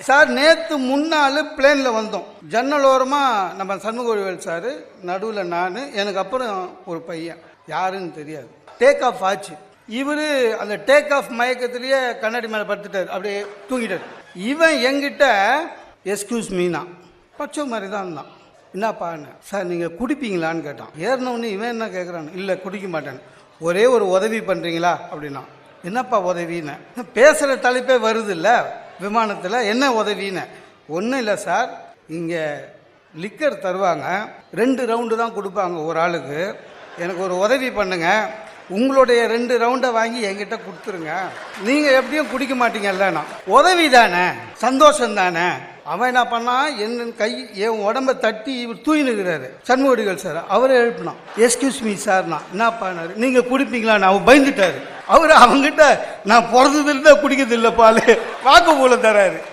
Sir நேற்று முன்னாள் பிளேனில் வந்தோம். ஜன்னல் ஓரமாக நம்ம சண்முகவேல் சார், நடுவில் நான், எனக்கு அப்புறம் ஒரு பையன், யாருன்னு தெரியாது. டேக் ஆஃப் ஆச்சு. இவர் அந்த டேக் ஆஃப் மயக்கத்திலேயே கண்ணாடி மேலே படுத்துட்டார், அப்படியே தூங்கிட்டார். இவன் எங்கிட்ட எஸ்கியூஸ் மீனா பச்சை மாதிரி தான் இருந்தான். என்னப்பான்னு, சார் நீங்கள் குடிப்பீங்களான்னு கேட்டான். ஏறினவுன்னு இவன் என்ன கேட்குறான், இல்லை குடிக்க மாட்டேன், ஒரே ஒரு உதவி பண்ணுறீங்களா அப்படின்னா. என்னப்பா உதவின்னு, பேசுகிற தலைப்பே வருது இல்லை விமானத்தில், என்ன உதவின்னு. ஒன்றும் இல்லை சார், இங்கே லிக்கர் தருவாங்க, 2 ரவுண்டு தான் கொடுப்பாங்க ஒரு ஆளுக்கு. எனக்கு ஒரு உதவி பண்ணுங்க, உங்களுடைய 2 ரவுண்டை வாங்கி என்கிட்ட கொடுத்துருங்க. நீங்கள் எப்படியும் குடிக்க மாட்டீங்கல்லண்ணா. உதவி தானே, சந்தோஷம் தானே. அவன் என்ன பண்ணான், என் உடம்ப தட்டி இவர் தூயினுக்கிறாரு சண்முகவேல் சார். அவரை எழுப்பினான். எஸ்கியூஸ் மீ சார்னா. என்னப்பாரு, நீங்கள் குடிப்பீங்களான்னு. அவன் பயந்துட்டாரு. அவங்கிட்ட நான் பிறந்ததுல குடிக்கிறது இல்லை பால், வாக்கு மூலம் தராரு.